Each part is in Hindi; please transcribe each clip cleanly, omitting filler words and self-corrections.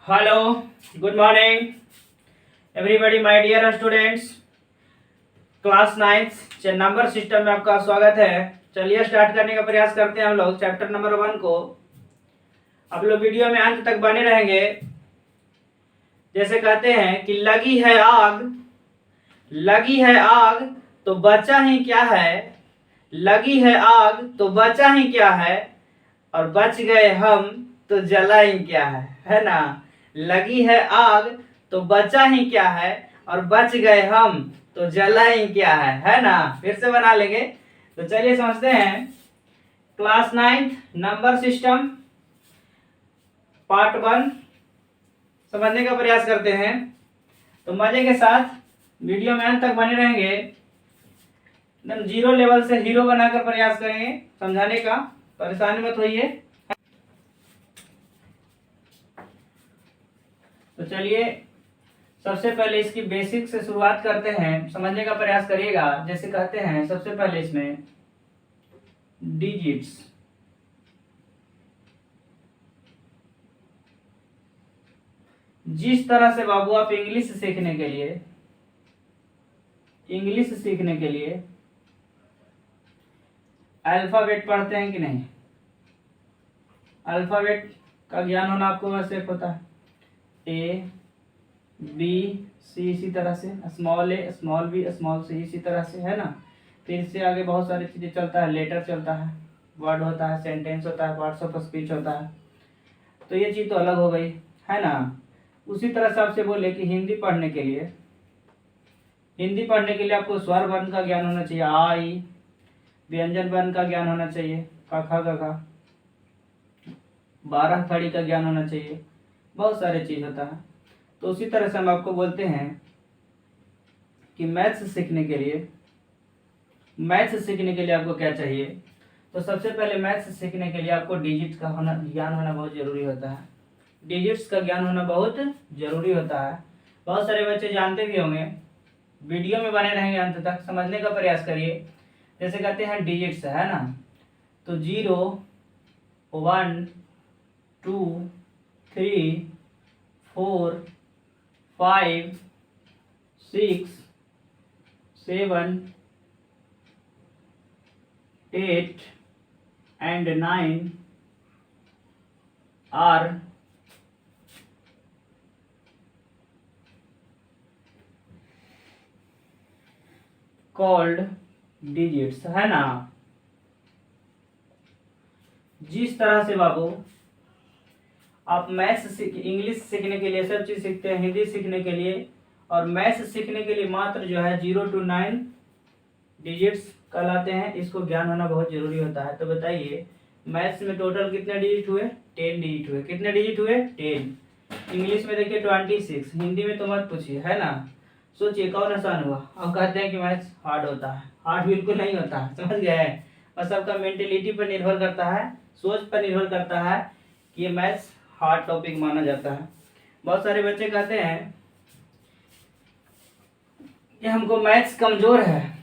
Hello, good morning, everybody, my dear students. Class 9 number system में आपका स्वागत है। चलिए स्टार्ट करने का प्रयास करते हैं हम लोग चैप्टर नंबर 1 को। आप लोग वीडियो में अंत तक बने रहेंगे। जैसे कहते हैं कि लगी है आग तो बचा ही क्या है, लगी है आग तो बचा ही क्या है, और बच गए हम तो जला ही क्या है ना। लगी है आग तो बचा ही क्या है, और बच गए हम तो जला ही क्या है ना। फिर से बना लेंगे। तो चलिए समझते हैं क्लास 9 नंबर सिस्टम पार्ट 1 समझने का प्रयास करते हैं। तो मजे के साथ वीडियो में अंत तक बने रहेंगे। एकदम जीरो लेवल से हीरो बनाकर प्रयास करेंगे समझाने का, परेशानी मत होइए। तो चलिए सबसे पहले इसकी बेसिक से शुरुआत करते हैं, समझने का प्रयास करिएगा। जैसे कहते हैं सबसे पहले इसमें डिजिट्स, जिस तरह से बाबू आप इंग्लिश सीखने के लिए अल्फाबेट पढ़ते हैं कि नहीं, अल्फाबेट का ज्ञान होना आपको वैसे होता है। ए बी सी, इसी तरह से स्मॉल ए स्मॉल बी स्मॉल सी, इसी तरह से है ना। फिर इससे आगे बहुत सारी चीज़ें चलता है, लेटर चलता है, वर्ड होता है, सेंटेंस होता है, पार्ट्स ऑफ स्पीच होता है। तो ये चीज़ तो अलग हो गई है ना। उसी तरह से आपसे बोले कि हिंदी पढ़ने के लिए आपको स्वर वर्ण का ज्ञान होना चाहिए, आ ई, व्यंजन वर्ण का ज्ञान होना चाहिए, क ख ग घ, 12 खड़ी का ज्ञान होना चाहिए, बहुत सारे चीज़ होता है। तो उसी तरह से हम आपको बोलते हैं कि मैथ्स सीखने के लिए आपको क्या चाहिए। तो सबसे पहले मैथ्स सीखने के लिए आपको डिजिट का ज्ञान होना बहुत ज़रूरी होता है। डिजिट्स का ज्ञान होना बहुत ज़रूरी होता है। बहुत सारे बच्चे जानते भी होंगे। वीडियो में बने रहेंगे अंत तक, समझने का प्रयास करिए। जैसे कहते हैं डिजिट्स है ना, तो 0 1 2 3 4 5 6 7 8 and 9 are called digits है ना। जिस तरह से बाबू आप मैथ्स इंग्लिश सीखने के लिए सब चीज़ सीखते हैं, हिंदी सीखने के लिए और मैथ्स सीखने के लिए मात्र जो है 0 to 9 डिजिट्स कहलाते हैं, इसको ज्ञान होना बहुत जरूरी होता है। तो बताइए मैथ्स में टोटल कितने डिजिट हुए? 10 डिजिट हुए। कितने डिजिट हुए? 10। इंग्लिश में देखिए 26, हिंदी में तो मत पूछिए है ना। सोचिए कौन आसान हुआ। अब कहते हैं कि मैथ्स हार्ड होता है, हार्ड बिल्कुल नहीं होता है, समझ गए। और सबका मेंटेलिटी पर निर्भर करता है, सोच पर निर्भर करता है कि ये मैथ्स हार्ड टॉपिक माना जाता है। बहुत सारे बच्चे कहते हैं कि हमको मैथ्स कमजोर है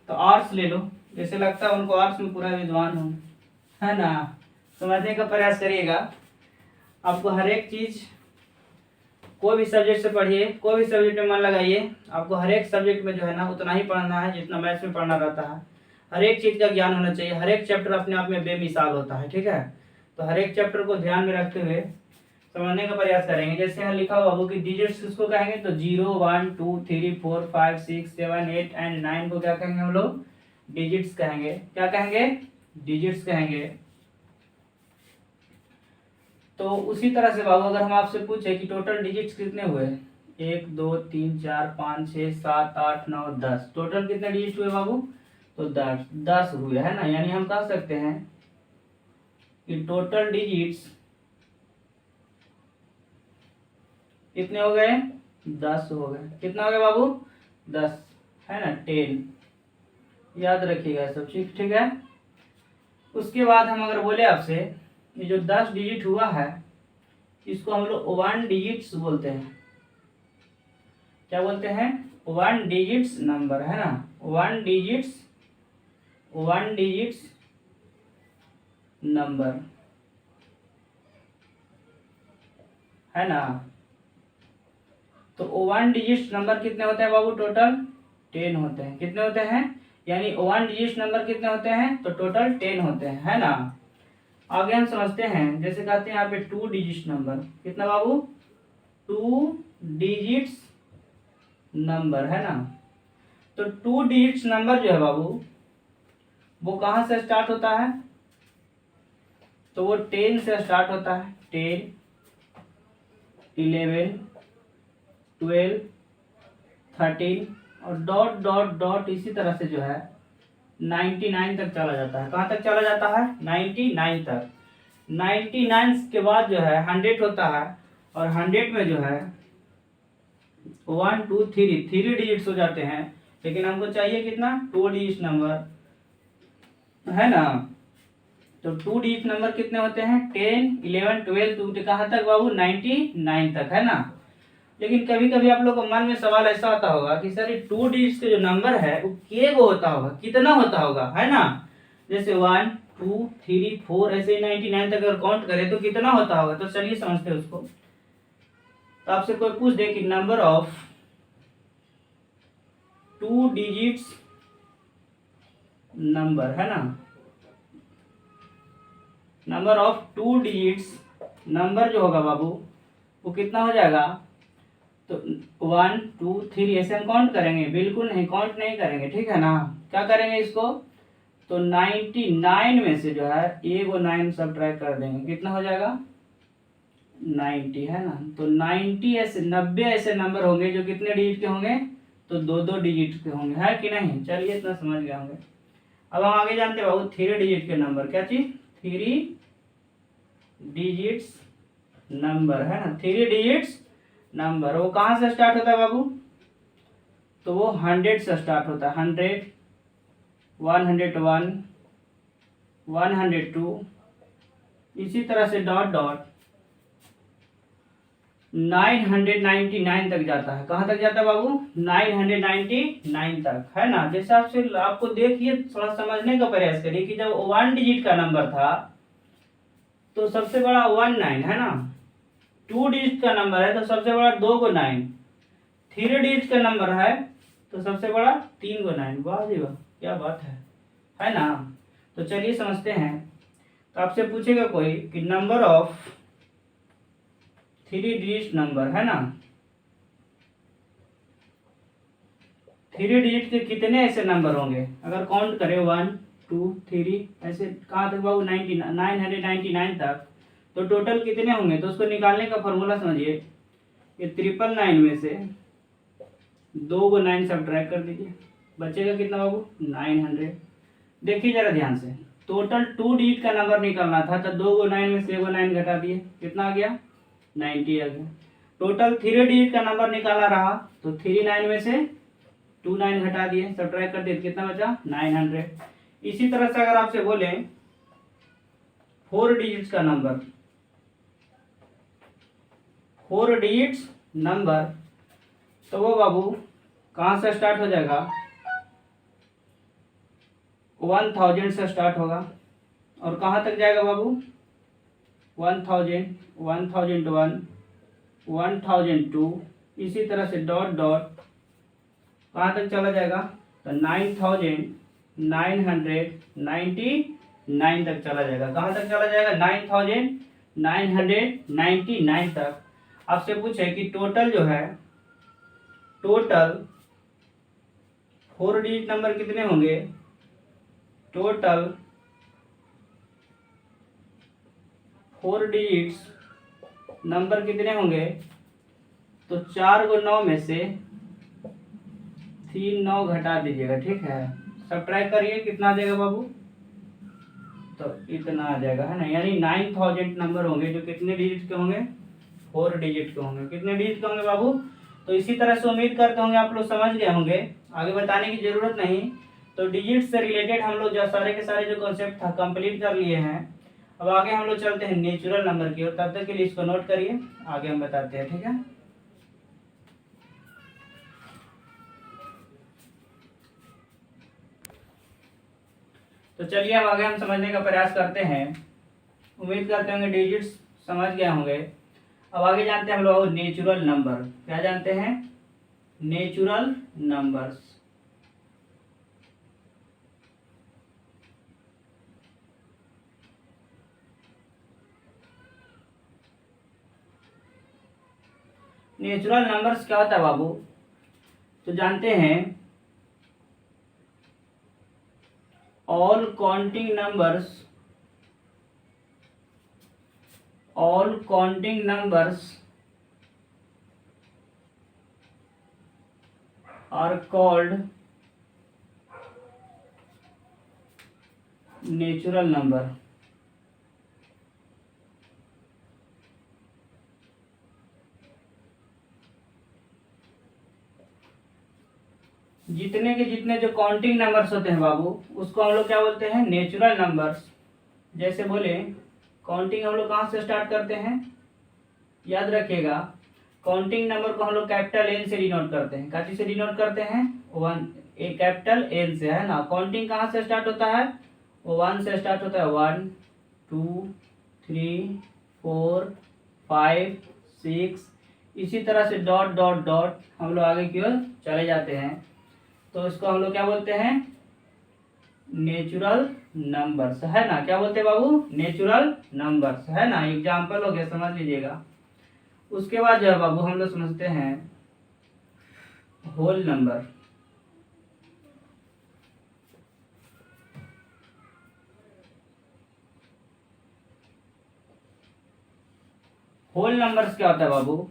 तो आर्ट्स ले लो, जैसे लगता है उनको आर्ट्स में पूरा विद्वान हो है ना। समझने का प्रयास करिएगा। आपको हर एक चीज कोई भी सब्जेक्ट से पढ़िए, कोई भी सब्जेक्ट में मन लगाइए, आपको हर एक सब्जेक्ट में जो है ना उतना ही पढ़ना है जितना मैथ्स में पढ़ना रहता है। हर एक चीज का ज्ञान होना चाहिए। हर एक चैप्टर अपने आप में बेमिसाल होता है, ठीक है। तो हर एक चैप्टर को ध्यान में रखते हुए समझने का प्रयास करेंगे। जैसे यहाँ लिखा हुआ बाबू कि डिजिट्स किसको कहेंगे, तो 0 1 2 3 4 5 6 7 8 एंड 9 को क्या कहेंगे हम लोग? डिजिट्स कहेंगे। क्या कहेंगे? डिजिट्स कहेंगे। तो उसी तरह से बाबू अगर हम आपसे पूछे कि टोटल डिजिट्स कितने हुए, 1 2 3 4 5 6 7 8 9 10, टोटल कितने डिजिट हुए बाबू? तो 10 हुए है ना। यानी हम कह सकते हैं कि टोटल डिजिट्स कितने हो गए? 10 हो गए। कितना हो गया बाबू? 10 है ना, 10 याद रखिएगा सब चीज, ठीक है। उसके बाद हम अगर बोले आपसे ये जो 10 डिजिट हुआ है इसको हम लोग 1 डिजिट्स बोलते हैं। क्या बोलते हैं? 1 डिजिट्स नंबर है ना, 1 डिजिट्स नंबर है ना। तो 1 डिजिट नंबर कितने होते हैं बाबू? टोटल 10 होते हैं। कितने होते हैं? यानी 1 डिजिट नंबर कितने होते हैं? तो टोटल 10 होते हैं, है ना। आगे हम समझते हैं, जैसे कहते हैं यहाँ पे 2 डिजिट नंबर। कितना बाबू? 2 डिजिट्स नंबर, है ना। तो 2 डिजिट्स नंबर जो है बाबू, वो कहाँ से स्टार्ट होता है? तो वो 10 से स्टार्ट होता है। 10, 11, 12, 13 और डॉट डॉट डॉट इसी तरह से जो है 99 तक चला जाता है। कहाँ तक चला जाता है? 99 तक। 99 के बाद जो है 100 होता है, और 100 में जो है 1 2 3 डिजिट्स हो जाते हैं। लेकिन हमको चाहिए कितना? 2 डिजिट नंबर, है ना। तो 2 डिजिट नंबर कितने होते हैं? 10, 11, 12, तो कहाँ तक बाबू? 99 तक, है ना। लेकिन कभी कभी आप लोग को मन में सवाल ऐसा आता होगा कि सर ये 2 डिजिट के जो नंबर है वो के गो होता होगा, कितना होता होगा, है ना। जैसे 1 2 3 4 ऐसे 99 तक अगर काउंट करें तो कितना होता होगा। तो चलिए समझते हैं उसको। तो आपसे कोई पूछ दे कि नंबर ऑफ 2 डिजिट्स नंबर, है ना, नंबर ऑफ 2 डिजिट्स नंबर जो होगा बाबू वो कितना हो जाएगा? तो 1 2 3 ऐसे हम काउंट करेंगे? बिल्कुल नहीं, काउंट नहीं करेंगे, ठीक है ना। क्या करेंगे इसको? तो 99 में से जो है एक 9 सब्ट्रैक्ट कर देंगे। कितना हो जाएगा? 90, है ना। तो 90 ऐसे 90 ऐसे नंबर होंगे जो कितने डिजिट के होंगे? तो 2 डिजिट के होंगे, है कि नहीं। चलिए इतना समझ गए होंगे। अब हम आगे जानते हैं बाबू 3 डिजिट के नंबर। क्या चीज? 3 डिजिट्स नंबर, है ना। 3 डिजिट्स नंबर वो कहाँ से स्टार्ट होता है बाबू? तो वो 100 से स्टार्ट होता है। 100, 101, 102 इसी तरह से डॉट डॉट 999 तक जाता है। कहाँ तक जाता है बाबू? 999 तक, है ना। जैसे आपसे आपको देखिए थोड़ा समझने का प्रयास करिए कि जब 1 डिजिट का नंबर था तो सबसे बड़ा 19, है ना। 2 डिजिट का नंबर है तो सबसे बड़ा 2 को 9। 3 डिजिट का नंबर है तो सबसे बड़ा 3 को 9। वाह जी वाह, क्या बात है ना। तो चलिए समझते हैं। तो आपसे पूछेगा कोई कि नंबर ऑफ 3 डिजिट नंबर, है ना, 3 डिजिट के कितने ऐसे नंबर होंगे? अगर काउंट करें 1 2 3 ऐसे कहाँ तक बाबू? 999 तक। तो टोटल कितने होंगे? तो उसको निकालने का फॉर्मूला समझिए। ये 999 में से 2 को 9 सब्ट्रैक्ट कर दीजिए, बचेगा कितना बाबू? 900। देखिए जरा ध्यान से, टोटल 2 डिजिट का नंबर निकालना था तो 2 को 9 में से 1 को 9 घटा दिए, कितना आ गया? 90 आ गया। टोटल 3 डिजिट का नंबर निकालना रहा तो 3 9 में से 2 9 घटा दिए, सब्ट्रैक्ट कर दिए, कितना बचा? 900। इसी तरह से अगर आपसे बोले 4 डिजिट्स का नंबर, 4 डिजिट्स नंबर, तो वो बाबू कहाँ से स्टार्ट हो जाएगा? 1000 से स्टार्ट होगा। और कहाँ तक जाएगा बाबू? 1000, 1001, 1002 इसी तरह से डॉट डॉट कहाँ तक चला जाएगा? तो 9999 तक चला जाएगा। कहाँ तक चला जाएगा? 9999 तक। आपसे पूछे कि टोटल जो है, टोटल 4 डिजिट नंबर कितने होंगे? टोटल 4 डिजिट्स नंबर कितने होंगे? तो 4 को 9 में से 3 9 घटा दीजिएगा, ठीक है। सब्ट्रैक्ट करिए, कितना आ जाएगा बाबू? तो इतना आ जाएगा, है ना। यानी 9000 नंबर होंगे जो कितने डिजिट के होंगे? 4 डिजिट के होंगे। कितने डिजिट के होंगे बाबू? तो इसी तरह से उम्मीद करते होंगे आप लोग समझ गए होंगे, आगे बताने की जरूरत नहीं। तो डिजिट से रिलेटेड हम लोग जो सारे के सारे जो कॉन्सेप्ट था कंप्लीट कर लिए हैं। अब आगे हम लोग चलते हैं नेचुरल नंबर की ओर। तब तक के लिए इसको नोट करिए, आगे हम बताते हैं, ठीक है। तो चलिए अब आगे हम समझने का प्रयास करते हैं। उम्मीद करते होंगे डिजिट्स समझ गए होंगे। अब आगे जानते हैं हम लोग नेचुरल नंबर। क्या जानते हैं? Natural numbers. नेचुरल नंबर्स क्या होता है बाबू? तो जानते हैं all counting numbers, all counting numbers are called natural number। जितने के जितने जो काउंटिंग नंबर्स होते हैं बाबू, उसको हम लोग क्या बोलते हैं? Natural numbers. जैसे बोले काउंटिंग हम लोग कहाँ से स्टार्ट करते हैं? याद रखिएगा, काउंटिंग नंबर को हम लोग कैपिटल एन से डिनोट करते हैं। क्या चीज से डिनोट करते हैं? वन, ए कैपिटल एन से, है ना। काउंटिंग कहाँ से स्टार्ट होता है? वो वन से स्टार्ट होता है। 1 2 3 4 5 6, इसी तरह से डॉट डॉट डॉट हम लोग आगे की ओर चले जाते हैं। तो इसको हम लोग क्या बोलते हैं? नेचुरल नंबर्स, है ना। क्या बोलते हैं बाबू? नेचुरल नंबर्स, है ना। एग्जाम्पल हो गया, समझ लीजिएगा। उसके बाद जो है बाबू हम लोग समझते हैं होल नंबर। होल नंबर्स क्या होता है बाबू?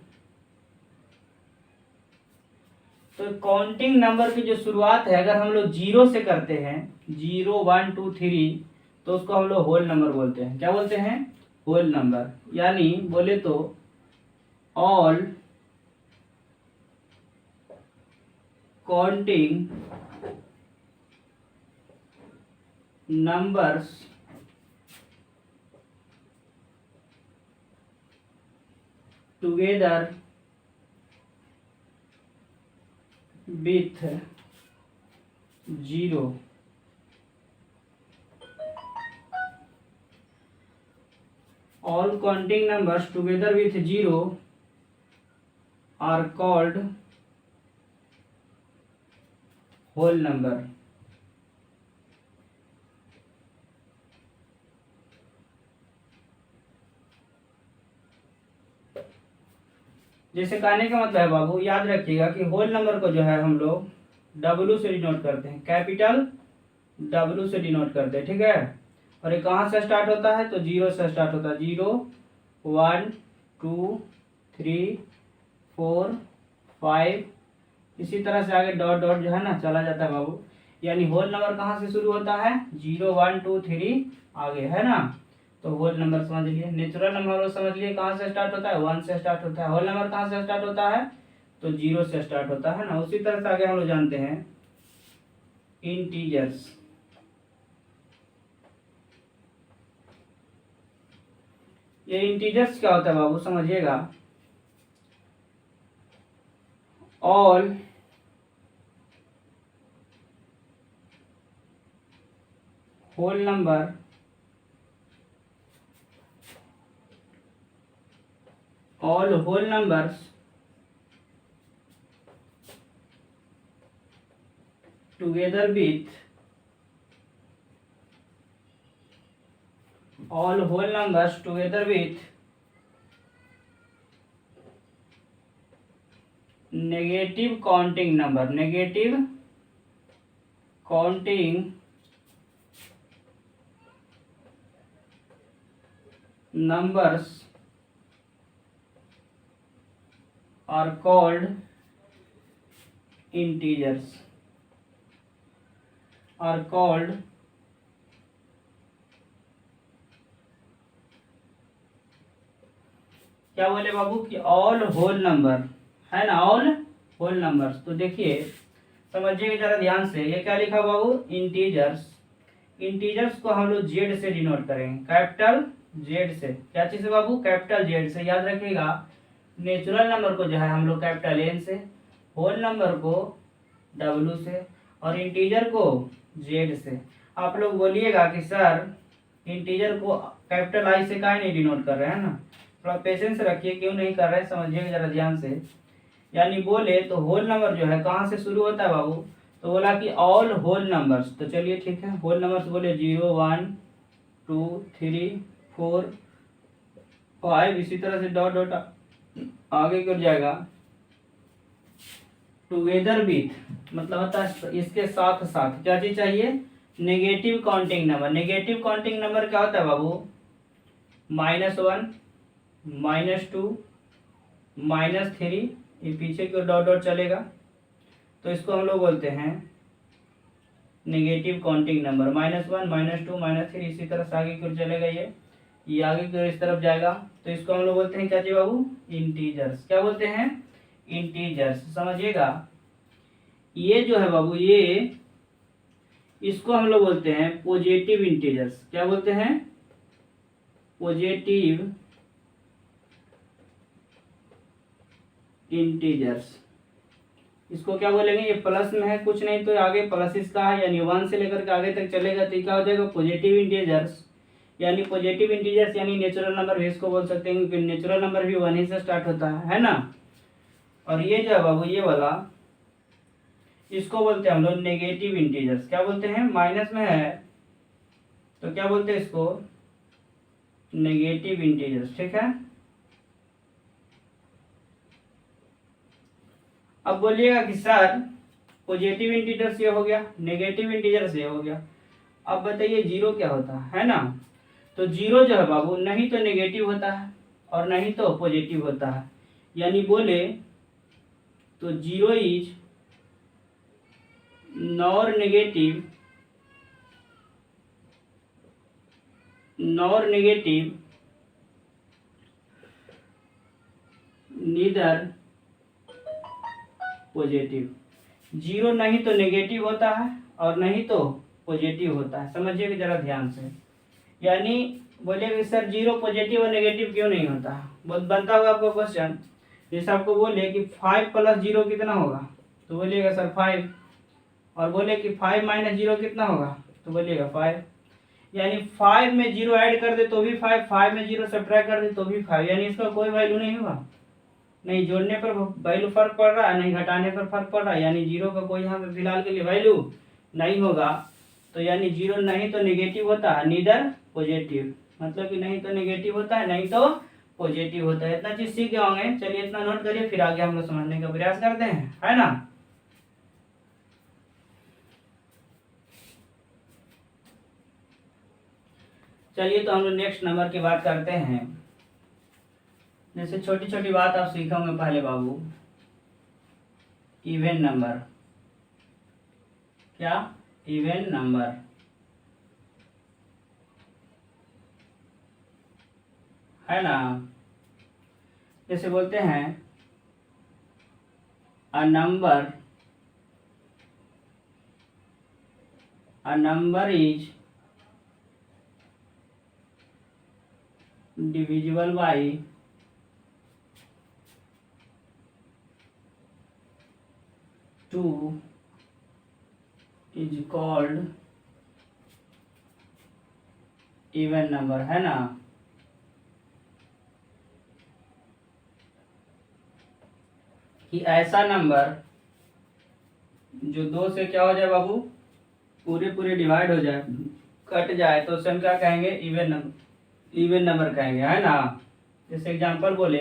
तो काउंटिंग नंबर की जो शुरुआत है, अगर हम लोग जीरो से करते हैं, 0 1 2 3, तो उसको हम लोग होल नंबर बोलते हैं। क्या बोलते हैं? Whole number. यानी बोले तो all counting numbers together with 0 all counting numbers together with 0 are called whole number। जैसे कहने का मतलब है बाबू, याद रखिएगा कि होल नंबर को जो है हम लोग W से डिनोट करते हैं, कैपिटल W से डिनोट करते हैं, ठीक है। और ये कहाँ से स्टार्ट होता है? तो 0 से स्टार्ट होता है। 0 1 2 3 4 5, इसी तरह से आगे डॉट डॉट जो है ना चला जाता है बाबू। यानी होल नंबर कहाँ से शुरू होता है? 0 1 2 3 आगे, है ना। तो होल नंबर समझ लिए। नेचुरल नंबर समझ लिए कहाँ से स्टार्ट होता है? 1 से स्टार्ट होता है। होल नंबर कहाँ से स्टार्ट होता है? तो 0 से स्टार्ट होता है ना। उसी तरह से आगे हम लोग जानते हैं इंटीजर्स। ये इंटीजर्स क्या होता है बाबू? समझिएगा, all whole number all whole numbers together with all whole numbers together with negative counting number, negative counting numbers are called integers, are called क्या बोले बाबू? कि ऑल होल नंबर, है ना, ऑल होल नंबर्स। तो देखिए समझिए जरा ध्यान से, ये क्या लिखा बाबू? इंटीजर्स। इंटीजर्स को हम लोग जेड से डिनोट करेंगे, कैपिटल जेड से। क्या चीज है बाबू? कैपिटल जेड से। याद रखिएगा, नेचुरल नंबर को जो है हम लोग कैपिटल एन से, होल नंबर को डब्ल्यू से, और इंटीजर को जेड से। आप लोग बोलिएगा कि सर इंटीजर को कैपिटल आई से काहे नहीं डिनोट कर रहे हैं ना, थोड़ा पेशेंस रखिए, क्यों नहीं कर रहे समझिएगा जरा ध्यान से। यानी बोले तो होल नंबर जो है कहाँ से शुरू होता है बाबू, तो बोला कि ऑल होल नंबर्स। तो चलिए ठीक है, होल नंबर्स बोले 0 1 2 3 4 5, इसी तरह से डॉट डॉट आगे कर जाएगा। टुगेदर विथ मतलब होता है इसके साथ साथ क्या चीज चाहिए, negative counting number. Negative counting number क्या होता है बाबू, -1 -2 -3, ये पीछे की ओर डॉट डॉट चलेगा, तो इसको हम लोग बोलते हैं नेगेटिव काउंटिंग नंबर। -1 -2 -3 इसी तरह से आगे की ओर चलेगा, ये आगे की ओर इस तरफ जाएगा, तो इसको हम लोग बोलते हैं क्या जी बाबू, इंटीजर्स। क्या बोलते हैं, इंटीजर्स। समझिएगा, ये जो है बाबू ये इसको हम लोग बोलते हैं पॉजिटिव इंटीजर्स। क्या बोलते हैं, पॉजिटिव इंटीजर्स। इसको क्या बोलेंगे, ये प्लस में है कुछ नहीं तो आगे प्लस इसका है, यानी 1 से लेकर के आगे तक चलेगा तो क्या हो जाएगा, पॉजिटिव इंटीजर्स। यानी पॉजिटिव इंटीजर्स यानी नेचुरल नंबर भी इसको बोल सकते हैं, क्योंकि नेचुरल नंबर भी 1 ही से स्टार्ट होता है ना। और ये जो है बाबू ये वाला इसको बोलते हैं हम लोग नेगेटिव इंटीजर्स। क्या बोलते हैं, माइनस में है तो क्या बोलते हैं इसको, नेगेटिव इंटीजर्स। ठीक है, अब बोलिएगा कि सर पॉजिटिव इंटीजर्स ये हो गया, नेगेटिव इंटीजर्स ये हो गया, अब बताइए जीरो क्या होता है ना। तो जीरो जो है बाबू नहीं तो नेगेटिव होता है और नहीं तो पॉजिटिव होता है। यानी बोले तो zero is nor negative neither positive. Zero नहीं तो नेगेटिव होता है और नहीं तो पॉजिटिव होता है, समझिएगा जरा ध्यान से। यानी बोलिएगा सर जीरो पॉजिटिव और नेगेटिव क्यों नहीं होता है, बनता होगा आपको क्वेश्चन। जैसे आपको बोले कि 5 + 0 कितना होगा, तो बोलिएगा सर 5, और बोले कि 5 - 0 कितना होगा, तो बोलिएगा 5। यानी 5 में 0 ऐड कर दे तो भी 5, 5 में 0 सब्ट्रैक्ट कर दे तो भी 5, यानी इसका कोई वैल्यू नहीं होगा। नहीं जोड़ने पर वैल्यू फर्क पड़ रहा है, नहीं घटाने पर फर्क पड़ रहा है, यानी जीरो का कोई यहाँ पे फिलहाल के लिए वैल्यू नहीं होगा। तो यानी जीरो नहीं तो नेगेटिव होता है, नीदर पॉजिटिव, मतलब कि नहीं तो नेगेटिव होता है नहीं तो पॉजिटिव होता है। इतना चीज सीख गए होंगे, चलिए इतना नोट करिए, फिर आगे हम लोग समझने का प्रयास करते हैं, है ना। चलिए तो हम लोग नेक्स्ट नंबर की बात करते हैं। जैसे छोटी छोटी बात आप सीखोगे पहले बाबू, इवन नंबर। क्या, इवन नंबर है ना। जैसे बोलते हैं a number is divisible by 2 is called even number, है ना। कि ऐसा नंबर जो 2 से क्या हो जाए बाबू, पूरे पूरे डिवाइड हो जाए, कट जाए, तो उसे हम क्या कहेंगे, इवन नंबर कहेंगे, है ना। जैसे एग्जांपल बोले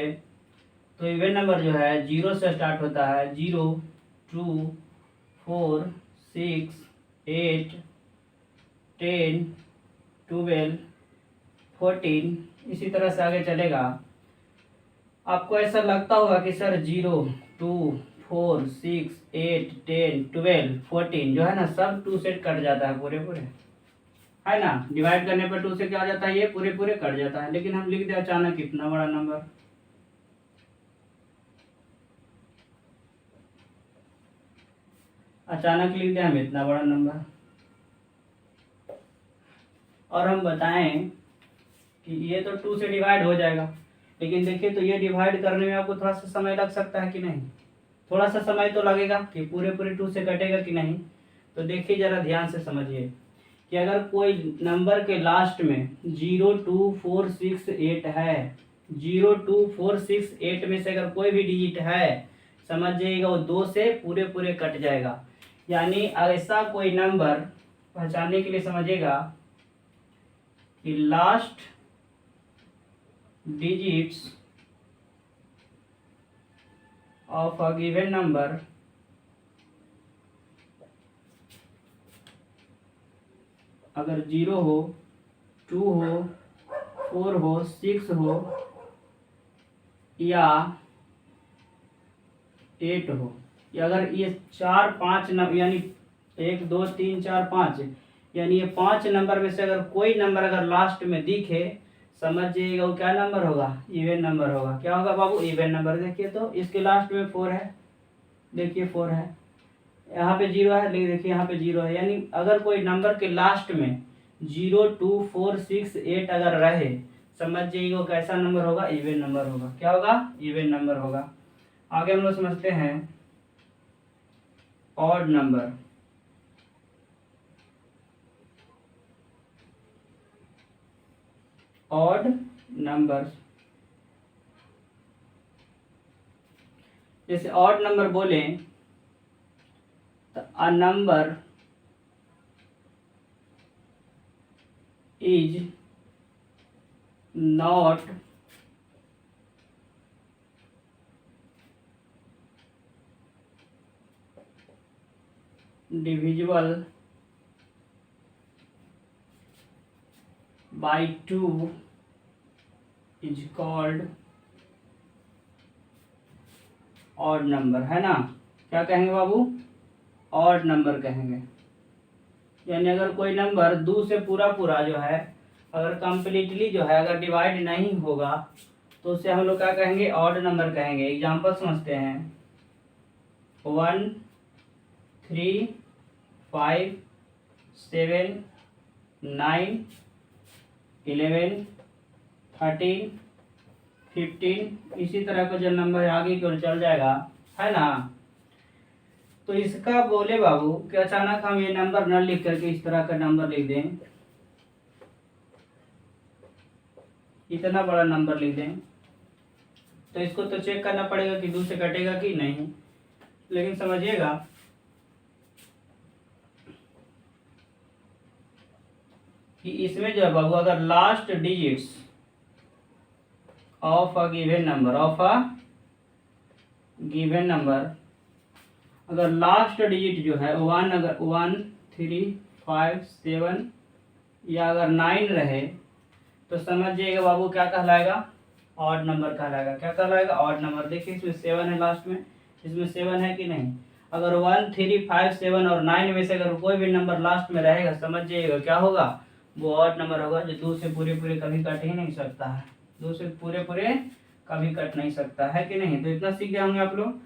तो इवन नंबर जो है 0 से स्टार्ट होता है, 0 2 4 6 8 10 12 14, इसी तरह से आगे चलेगा। आपको ऐसा लगता होगा कि सर 0 2 4 6 8 10 12 14 जो है ना सब 2 से कट जाता है पूरे पूरे, है ना। डिवाइड करने पर 2 से क्या हो जाता है, ये पूरे पूरे कट जाता है। लेकिन हम लिख दे अचानक इतना बड़ा नंबर, अचानक लिख दे हम इतना बड़ा नंबर, और हम बताएं कि ये तो 2 से डिवाइड हो जाएगा, लेकिन देखिए तो ये डिवाइड करने में आपको थोड़ा सा समय लग सकता है कि नहीं, थोड़ा सा समय तो लगेगा कि पूरे पूरे 2 से कटेगा कि नहीं। तो देखिए जरा ध्यान से समझिए कि अगर कोई नंबर के लास्ट में 0 2 4 6 8 है 02468 में से अगर कोई भी डिजिट है, समझ जाइएगा वो 2 से पूरे पूरे कट जाएगा। यानी ऐसा कोई नंबर पहचानने के लिए समझिएगा कि last digits of a given number अगर 0 हो, 2 हो, 4 हो, 6 हो या 8 हो, या अगर ये 4 5 नंबर यानी 1 2 3 4 5 यानी ये 5 नंबर में से अगर कोई नंबर अगर लास्ट में दिखे, समझ जाइएगा वो क्या नंबर होगा, इवन नंबर होगा। क्या होगा बाबू, इवन नंबर। देखिए तो इसके लास्ट में 4 है, देखिए 4 है, यहाँ पे 0 है, लेकिन देखिए यहाँ पे 0 है। यानी अगर कोई नंबर के लास्ट में 0 2 4 6 8 अगर रहे, समझ जाइएगा कैसा नंबर होगा, इवन नंबर होगा। क्या होगा, इवन नंबर होगा। आगे हम लोग समझते हैं ऑड नंबर। ऑड नंबर्स, जैसे ऑड नंबर बोले तो a number is not divisible by 2 is called odd number, है ना। क्या कहेंगे बाबू, ऑड नंबर कहेंगे। यानी अगर कोई नंबर 2 से पूरा पूरा जो है अगर कंप्लीटली जो है अगर डिवाइड नहीं होगा तो उसे हम लोग क्या कहेंगे, ऑड नंबर कहेंगे। एग्जांपल समझते हैं 1 3 5 7 9 11 13 15 इसी तरह का जो नंबर आगे की ओर चल जाएगा, है ना। तो इसका बोले बाबू कि अचानक हम ये नंबर न लिख करके इस तरह का नंबर लिख दें, इतना बड़ा नंबर लिख दें, तो इसको तो चेक करना पड़ेगा कि 2 से कटेगा कि नहीं। लेकिन समझिएगा कि इसमें जो है बाबू अगर last digits of a given number अगर लास्ट डिजिट जो है 1 अगर 1 3 5 7 या अगर 9 रहे तो समझ जाइएगा बाबू क्या कहलाएगा, ऑड नंबर कहलाएगा। क्या कहलाएगा, ऑड नंबर। देखिए इसमें 7 है लास्ट में, इसमें 7 है कि नहीं। अगर 1 3 5 7 और 9 में से अगर कोई भी नंबर लास्ट में रहेगा, समझ जाइएगा क्या होगा, वो ऑड नंबर होगा, जो 2 से पूरे पूरे कभी कट ही नहीं सकता है। 2 से पूरे पूरे कभी कट नहीं सकता है कि नहीं। तो इतना सीख गए होंगे आप लोग,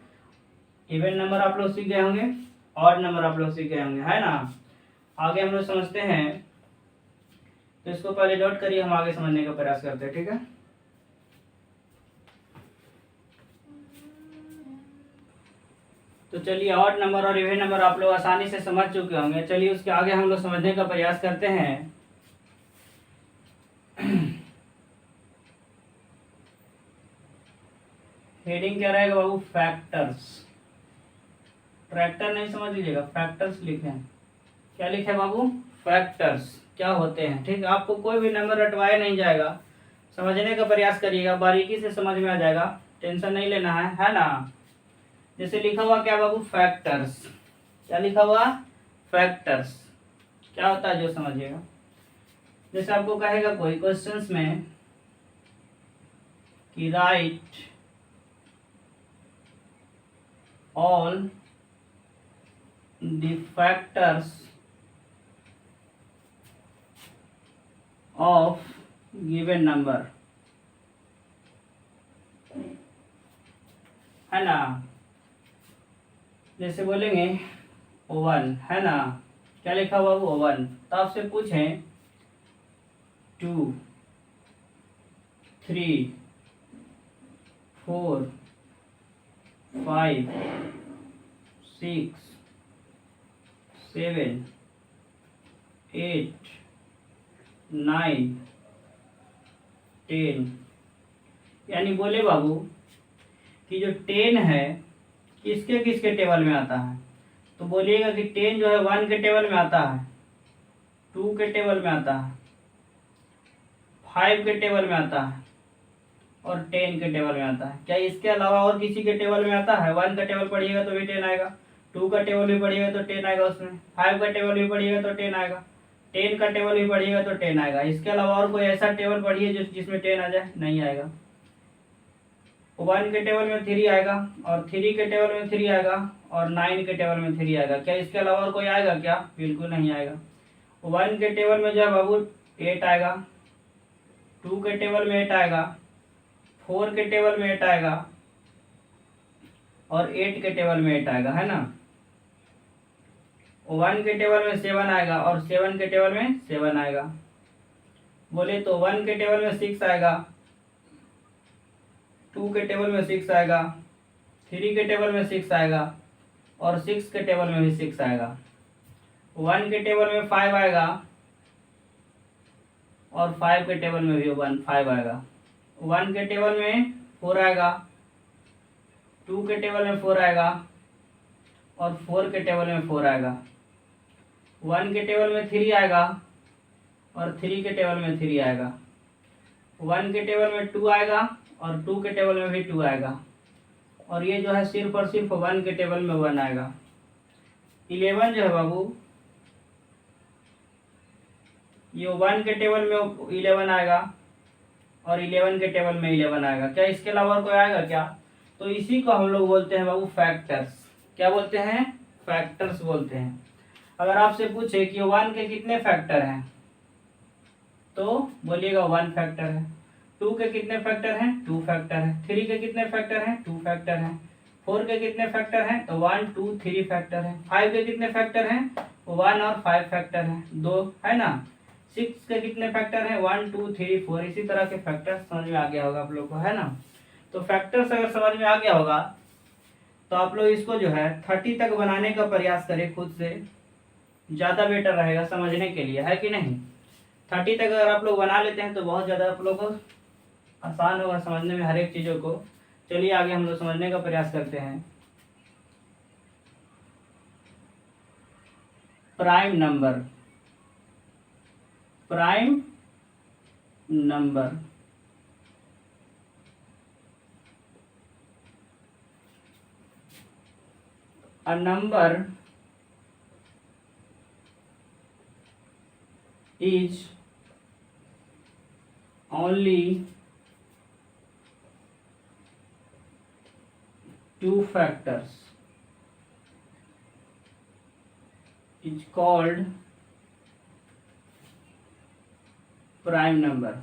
इवन नंबर आप लोग सीख गए होंगे, ऑड नंबर आप लोग सीख गए होंगे, है ना। आगे हम लोग समझते हैं, तो इसको पहले नोट करिए, हम आगे समझने का प्रयास करते हैं, ठीक है। तो चलिए ऑड नंबर और इवन नंबर आप लोग आसानी से समझ चुके होंगे। चलिए उसके आगे हम लोग समझने का प्रयास करते हैं। हेडिंग क्या रहेगा बाबू, फैक्टर्स। ट्रैक्टर नहीं समझ लीजिएगा, फैक्टर्स लिखे हैं। क्या लिखे बाबू, फैक्टर्स क्या होते हैं। ठीक, आपको कोई भी नंबर रटवाया नहीं जाएगा, समझने का प्रयास करिएगा, बारीकी से समझ में आ जाएगा, टेंशन नहीं लेना है ना। जैसे लिखा हुआ क्या बाबू, फैक्टर्स। क्या लिखा हुआ, फैक्टर्स। क्या होता है जो समझिएगा। जैसे आपको कहेगा कोई क्वेश्चंस में कि right all the factors of given number, है ना। जैसे बोलेंगे 1, है ना। क्या लिखा हुआ वो 1, तो आपसे पूछें 2 3 4 5 6 7 8 9 10 यानी बोले बाबू कि जो 10 है किसके किसके टेबल में आता है, तो बोलिएगा कि 10 जो है 1 के टेबल में आता है, 2 के टेबल में आता है, 5 के टेबल में आता है और 10 के टेबल में आता है। क्या इसके अलावा और किसी के टेबल में आता है? 1 का टेबल पढ़िएगा तो भी 10 आएगा, 2 का टेबल भी पढ़िएगा तो 10 आएगा उसमें, 5 का टेबल भी पढ़िएगा तो 10 आएगा, 10 का टेबल भी पढ़िएगा तो 10 आएगा। इसके अलावा और कोई ऐसा टेबल पढ़िए जिसमें 10 आ जाए, नहीं आएगा। 1 के टेबल में 3 आएगा और 3 के टेबल में 3 आएगा और 9 के टेबल में 3 आएगा। क्या इसके अलावा और कोई आएगा क्या? बिल्कुल नहीं आएगा। 1 के टेबल में जो है बाबू 8 आएगा, 2 के टेबल में 8 आएगा, 4 के टेबल में 8 आएगा और 8 के टेबल में 8 आएगा, है ना। 1 के टेबल में 7 आएगा और 7 के टेबल में 7 आएगा। बोले तो 1 के टेबल में 6 आएगा, 2 के टेबल में 6 आएगा, 3 के टेबल में 6 आएगा और 6 के टेबल में भी 6 आएगा। 1 के टेबल में 5 आएगा और 5 के टेबल में भी 5 आएगा। 1 के टेबल में 4 आएगा, 2 के टेबल में 4 आएगा और 4 के टेबल में 4 आएगा। 1 के टेबल में 3 आएगा और 3 के टेबल में 3 आएगा। 1 के टेबल में 2 आएगा और 2 के टेबल में भी 2 आएगा और ये जो है सिर्फ और सिर्फ 1 के टेबल में 1 आएगा। 11 जो है बाबू ये 1 के टेबल में 11 आएगा और 11 के टेबल में 11 आएगा। क्या इसके अलावा और कोई आएगा क्या? तो इसी को हम लोग बोलते हैं बाबू फैक्टर्स। क्या बोलते हैं? फैक्टर्स बोलते हैं। अगर आपसे पूछे कि 1 के कितने फैक्टर हैं तो बोलिएगा 1 फैक्टर है। 2 के कितने फैक्टर हैं? 2 फैक्टर है। 3 के कितने फैक्टर हैं? 2 फैक्टर हैं। 4 के कितने फैक्टर हैं? तो 1 2 3 फैक्टर है। 5 के कितने फैक्टर हैं? 1 और 5 फैक्टर हैं, 2 है ना। 6 के कितने फैक्टर हैं? 1 2 3 4। इसी तरह के फैक्टर समझ में आ गया होगा आप लोग को, है ना। तो फैक्टर्स अगर समझ में आ गया होगा तो आप लोग इसको जो है 30 तक बनाने का प्रयास करें खुद से, ज़्यादा बेटर रहेगा समझने के लिए, है कि नहीं। 30 तक अगर आप लोग बना लेते हैं तो बहुत ज़्यादा आप लोग को आसान होगा समझने में हर एक चीज़ों को। चलिए आगे हम लोग समझने का प्रयास करते हैं। Prime number, prime number a number is only 2 factors is called prime number।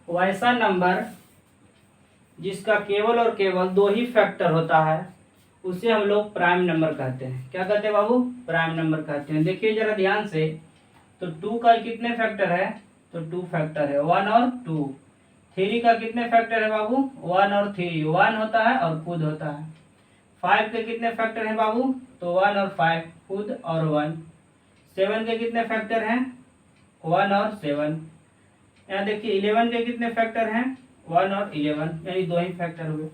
वैसा नंबर जिसका केवल और केवल 2 ही फैक्टर होता है उसे हम लोग प्राइम नंबर कहते हैं। क्या कहते हैं बाबू? प्राइम नंबर कहते हैं। देखिए जरा ध्यान से, तो 2 का कितने फैक्टर है? तो 2 फैक्टर है, 1 और 2। 3 का कितने फैक्टर है बाबू? 1 और 3, 1 होता है और खुद होता है। 5 के कितने फैक्टर हैं बाबू? तो 1 और 5, खुद और 1। 7 के कितने फैक्टर हैं? 1 और 7। यहाँ देखिए 11 के कितने फैक्टर हैं? 1 और 11, यानी 2 ही फैक्टर हुए।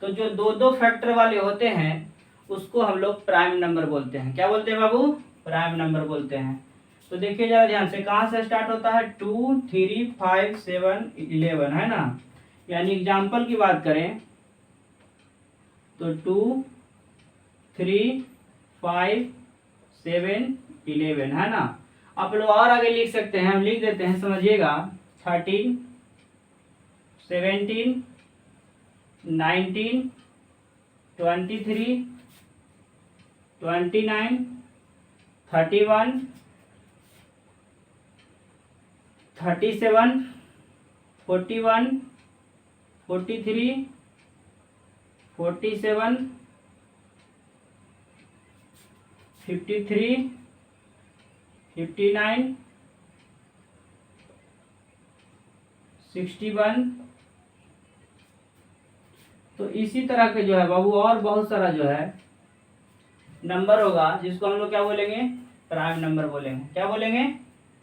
तो जो 2 फैक्टर वाले होते हैं उसको हम लोग प्राइम नंबर बोलते हैं। क्या बोलते हैं बाबू? प्राइम नंबर बोलते हैं। तो देखिए जरा ध्यान से, कहाँ से स्टार्ट होता है? 2 3 5 7 11, है ना। यानी एग्जाम्पल की बात करें तो 2 3 5 7 11, है ना। आप लोग और आगे लिख सकते हैं, हम लिख देते हैं, समझिएगा। 13 17 19 23 29 31 37 41 43 47 53 59 61। तो इसी तरह के जो है बाबू और बहुत सारा जो है नंबर होगा जिसको हम लोग क्या बोलेंगे? प्राइम नंबर बोलेंगे। क्या बोलेंगे?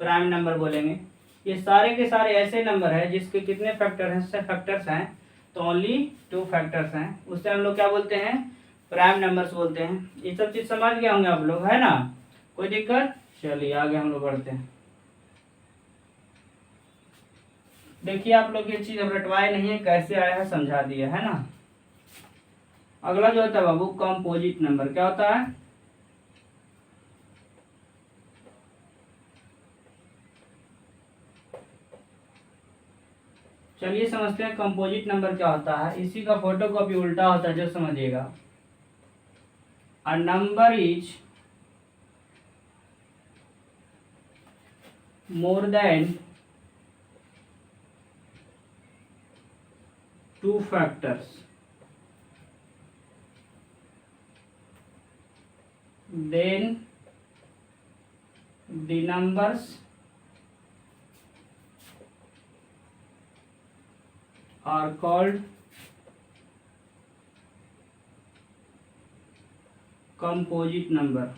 प्राइम नंबर बोलेंगे। ये सारे के सारे ऐसे नंबर हैं जिसके कितने फैक्टर्स हैं, तो ओनली 2 फैक्टर्स हैं, उससे हम लोग क्या बोलते हैं, प्राइम नंबर्स बोलते हैं। ये सब चीज़ समझ गए होंगे आप लोग, है ना, कोई दिक्कत? चलिए आगे हम लोग बढ़ते हैं। देखिए आप लोग ये चीज़ अब रटवाए नहीं है, कैसे आया है समझा दिया है ना। अगला जो होता है बाबू कंपोजिट नंबर, क्या होता है? चलिए समझते हैं कंपोजिट नंबर क्या होता है। इसी का फोटो कॉपी उल्टा होता है, जो समझिएगा। A number is more than 2 factors, then the numbers are called composite number।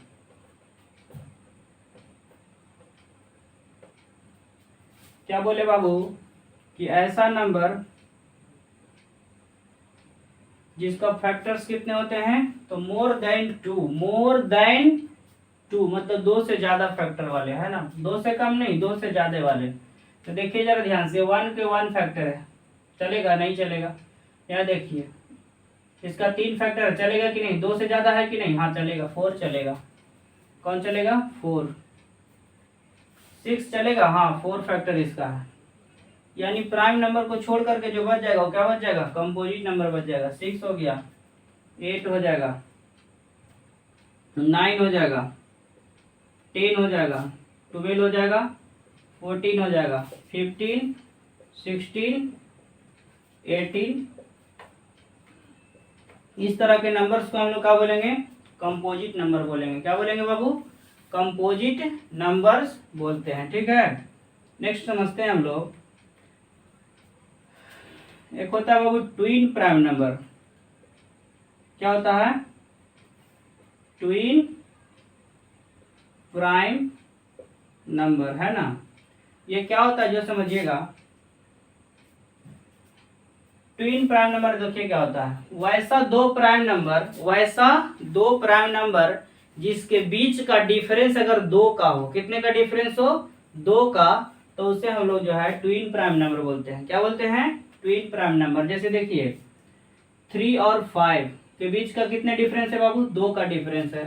क्या बोले बाबू कि ऐसा नंबर जिसका फैक्टर्स कितने होते हैं, तो मोर देन 2 मतलब 2 से ज्यादा फैक्टर वाले, है ना, 2 से कम नहीं, 2 से ज्यादा वाले। तो देखिए जरा ध्यान से, 1 के 1 फैक्टर है, चलेगा नहीं चलेगा? यहाँ देखिए इसका 3 फैक्टर है, चलेगा कि नहीं? 2 से ज्यादा है कि नहीं? हाँ चलेगा। 4 चलेगा, कौन चलेगा? 4। 6 चलेगा, हाँ 4 फैक्टर इसका है। यानी प्राइम नंबर को छोड़ करके जो बच जाएगा वो क्या बच जाएगा? कंपोजिट नंबर बच जाएगा। 6 हो गया, 8 हो जाएगा, 9 हो जाएगा, 10 हो जाएगा, 12 हो जाएगा, 14 हो जाएगा, 15, 16, 18। इस तरह के नंबर्स को हम लोग क्या बोलेंगे? कंपोजिट नंबर बोलेंगे। क्या बोलेंगे बाबू? कंपोजिट नंबर्स बोलते हैं। ठीक है, नेक्स्ट समझते हैं हम लोग। एक होता है बाबू ट्विन प्राइम नंबर। क्या होता है? ट्विन प्राइम नंबर, है ना। ये क्या होता है जो समझिएगा। ट्विन प्राइम नंबर देखिए क्या होता है, वैसा दो प्राइम नंबर जिसके बीच का डिफरेंस अगर 2 का हो, कितने का डिफरेंस हो? 2 का, तो उसे हम लोग जो है ट्विन प्राइम नंबर बोलते हैं। क्या बोलते हैं? Twin prime number. जैसे देखिए 3 और 5 के बीच का कितने डिफरेंस है बाबू? 2 का डिफरेंस है,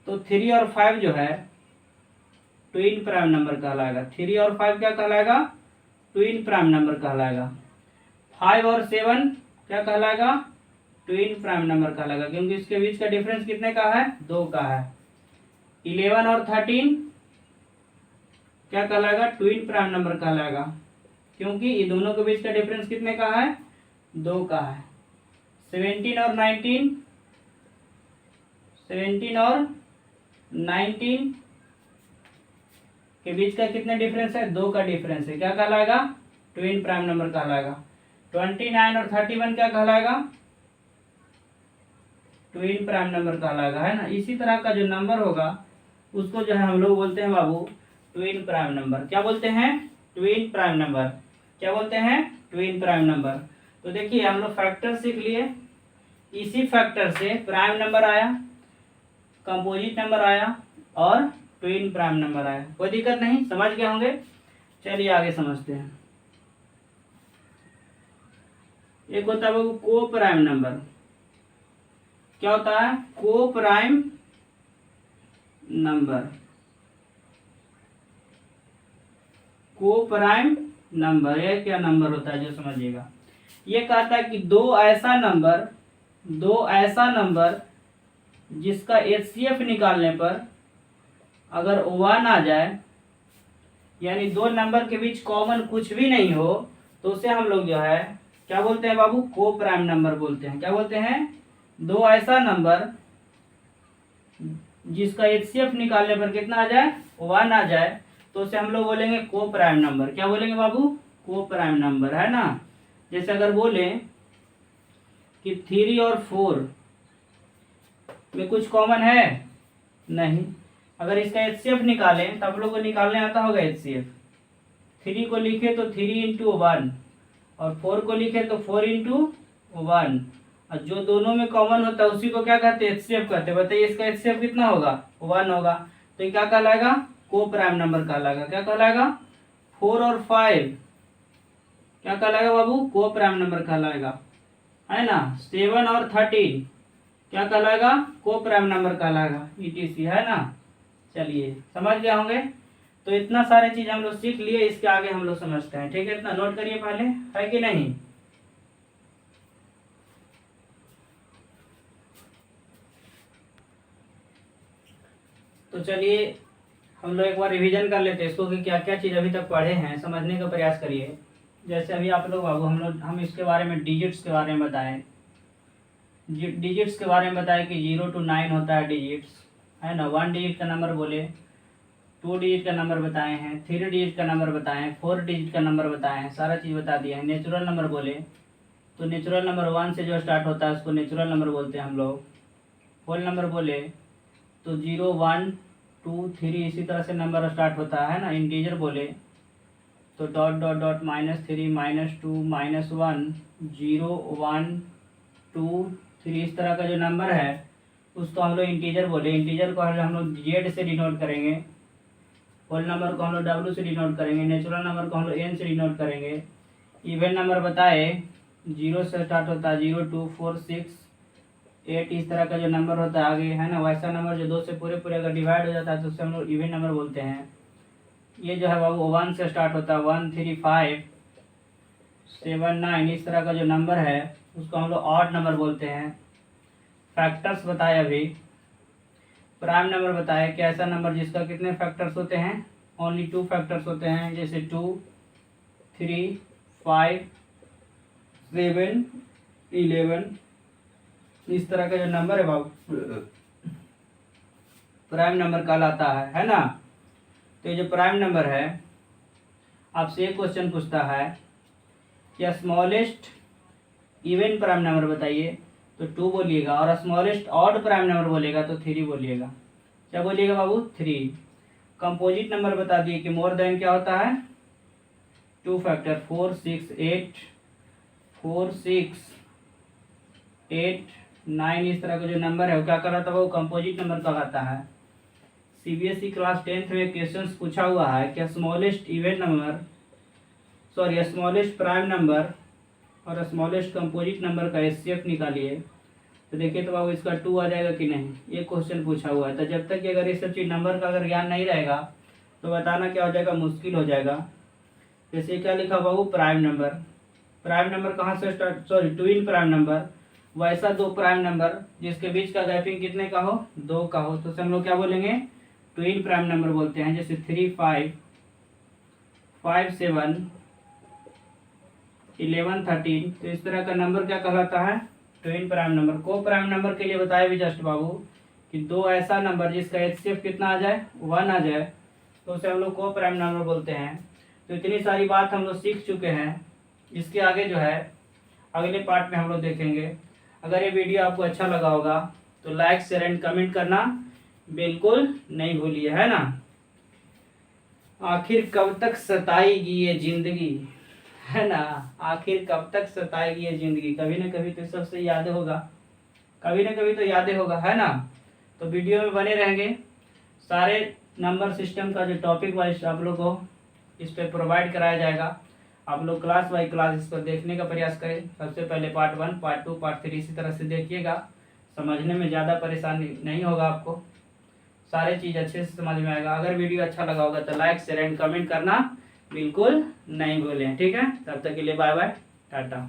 तो 3 और 5 जो है ट्विन प्राइम नंबर कहलाएगा। 3 और 5 क्या कहलाएगा? ट्विन प्राइम नंबर कहलाएगा। 5 और 7 क्या कहलाएगा? ट्विन प्राइम नंबर कहलाएगा, क्योंकि इसके बीच का डिफरेंस कितने का है? 2 का है। 11 और 13 क्या कहलाएगा? ट्विन प्राइम नंबर कहलाएगा, क्योंकि ये दोनों के बीच का डिफरेंस कितने का है? 2 का है। 17 और 19 के बीच का कितने डिफरेंस है? 2 का डिफरेंस है, क्या कहलाएगा? ट्विन प्राइम नंबर कहलाएगा। 29 और 31 क्या कहलाएगा? ट्विन प्राइम नंबर कहलाएगा, है ना। इसी तरह का जो नंबर होगा उसको जो है हम लोग बोलते हैं बाबू ट्विन प्राइम नंबर। क्या बोलते हैं? Twin prime number. क्या बोलते हैं? Twin prime number. तो देखिए हम लोग फैक्टर सीख लिए, इसी फैक्टर से प्राइम नंबर आया, कंपोजिट नंबर आया और ट्विन प्राइम नंबर आया। कोई दिक्कत नहीं, समझ गए होंगे। चलिए आगे समझते हैं। एक होता है बाबू को प्राइम नंबर। क्या होता है? को प्राइम नंबर। को प्राइम नंबर ये क्या नंबर होता है जो समझिएगा। ये कहता है कि दो ऐसा नंबर जिसका एचसीएफ निकालने पर अगर 1 आ जाए, यानी दो नंबर के बीच कॉमन कुछ भी नहीं हो, तो उसे हम लोग जो है क्या बोलते हैं बाबू? को प्राइम नंबर बोलते हैं। क्या बोलते हैं? दो ऐसा नंबर जिसका एचसीएफ निकालने पर कितना आ जाए? 1 आ जाए, तो उसे हम लोग बोलेंगे को प्राइम नंबर। क्या बोलेंगे बाबू? को प्राइम नंबर, है ना। जैसे अगर बोले कि 3 और 4 में कुछ कॉमन है, नहीं, अगर इसका HCF निकालें तो आप लोग को निकालने आता होगा HCF। 3 को लिखे तो 3 इंटू 1 और 4 को लिखे तो 4 इंटू 1, और जो दोनों में कॉमन होता है उसी को क्या कहते हैं, HCF कहते हैं। बताइए इसका HCF कितना होगा, 1 होगा। तो ये क्या कहलाएगा, को प्राइम नंबर कहलाएगा। क्या कहलाएगा, 4 और 5 क्या कहलाएगा बाबू, को प्राइम नंबर कहलाएगा, है ना। 7 और 13 क्या कहलाएगा, को प्राइम नंबर कहलाएगा, ETC, है ना। चलिए समझ गए होंगे। तो इतना सारे चीज हम लोग सीख लिए, इसके आगे हम लोग समझते हैं, ठीक है। इतना नोट करिए पहले, है कि नहीं। तो चलिए हम लोग एक बार रिवीजन कर लेते हैं इसको कि क्या क्या चीज़ अभी तक पढ़े हैं, समझने का प्रयास करिए। जैसे अभी आप लोग बाबू हम इसके बारे में डिजिट्स के बारे में बताएं, डिजिट्स के बारे में बताएं कि 0 to 9 होता है डिजिट्स, है ना। 1 डिजिट का नंबर बोले, 2 डिजिट का नंबर बताए हैं, 3 डिजिट का नंबर बताए हैं, 4 डिजिट का नंबर बताए हैं, सारा चीज़ बता दिया है। नेचुरल नंबर बोले तो नेचुरल नंबर 1 से जो स्टार्ट होता है उसको नेचुरल नंबर बोलते हैं हम लोग। होल नंबर बोले तो 0 1 2 3 इसी तरह से नंबर स्टार्ट होता है ना। इंटीजर बोले तो डॉट डॉट डॉट -3 -2 -1 0 1 2 3 इस तरह का जो नंबर है उसको हम लोग इंटीजर बोले। इंटीजर को हम लोग Z से डिनोट करेंगे, होल नंबर को हम लोग W से डिनोट करेंगे, नेचुरल नंबर को हम लोग N से डिनोट करेंगे। इवन नंबर बताए 0 से स्टार्ट होता है, 0 2 4 6 8 इस तरह का जो नंबर होता है आगे, है ना। वैसा नंबर जो 2 से पूरे पूरे अगर डिवाइड हो जाता है तो उससे हम लोग इवन नंबर बोलते हैं। ये जो है बाबू 1 से स्टार्ट होता है, 1 3 5 7 9 इस तरह का जो नंबर है उसको हम लोग ऑड नंबर बोलते हैं। फैक्टर्स बताए अभी, प्राइम नंबर बताए कि ऐसा नंबर जिसका कितने फैक्टर्स होते हैं, ओनली 2 फैक्टर्स होते हैं, जैसे 2 3 5 7 11 इस तरह का जो नंबर है बाबू प्राइम नंबर कहलाता है ना। तो ये जो प्राइम नंबर है आपसे एक क्वेश्चन पूछता है कि स्मॉलेस्ट इवन प्राइम नंबर बताइए तो 2 बोलिएगा, और स्मॉलेस्ट ऑड प्राइम नंबर बोलेगा तो 3 बोलिएगा। क्या बोलिएगा बाबू, 3। कंपोजिट नंबर बता दिए कि मोर देन क्या होता है, 2 फैक्टर, 4 6 8 4 6 8 9 इस तरह का जो नंबर है वो क्या कहलाता है, वो कंपोजिट नंबर कहलाता है। CBSE क्लास 10th में क्वेश्चन पूछा हुआ है कि smallest even number, sorry smallest prime number और स्मॉलेस्ट कंपोजिट नंबर का HCF निकालिए। तो देखिए तो बाबू इसका 2 आ जाएगा कि नहीं, ये क्वेश्चन पूछा हुआ है। तो जब तक कि अगर ये सब चीज़ नंबर का अगर ज्ञान नहीं रहेगा तो बताना क्या हो जाएगा, मुश्किल हो जाएगा। जैसे क्या लिखा बाबू, प्राइम नंबर। प्राइम नंबर कहाँ से start, sorry twin prime number, वैसा 2 प्राइम नंबर जिसके बीच का गैपिंग कितने का हो, 2 का हो, तो हम लोग क्या बोलेंगे, ट्विन प्राइम नंबर बोलते हैं। जैसे 3 5 5 7 11 13 तो इस तरह का नंबर क्या कहलाता है, ट्विन प्राइम नंबर। को प्राइम नंबर के लिए बताया भी जस्ट बाबू कि 2 ऐसा नंबर जिसका HCF कितना आ जाए, 1 आ जाए, तो उसे हम लोग को प्राइम नंबर बोलते हैं। तो इतनी सारी बात हम लोग सीख चुके हैं। इसके आगे जो है अगले पार्ट में हम लोग देखेंगे। अगर ये वीडियो आपको अच्छा लगा होगा तो लाइक शेयर एंड कमेंट करना बिल्कुल नहीं भूलिए, है ना। आखिर कब तक सताएगी ये जिंदगी, है ना, आखिर कब तक सताएगी ये जिंदगी, कभी ना कभी तो सबसे याद होगा, कभी ना कभी तो यादें होगा, है ना। तो वीडियो में बने रहेंगे, सारे नंबर सिस्टम का जो टॉपिक वाइज आप लोग को इस पर प्रोवाइड कराया जाएगा। आप लोग क्लास बाई क्लास इसको देखने का प्रयास करें। सबसे पहले पार्ट 1 पार्ट 2 पार्ट 3 इसी तरह से देखिएगा, समझने में ज़्यादा परेशानी नहीं होगा आपको, सारे चीज़ अच्छे से समझ में आएगा। अगर वीडियो अच्छा लगा होगा तो लाइक शेयर एंड कमेंट करना बिल्कुल नहीं भूलें, ठीक है। तब तक के लिए बाय बाय, टाटा।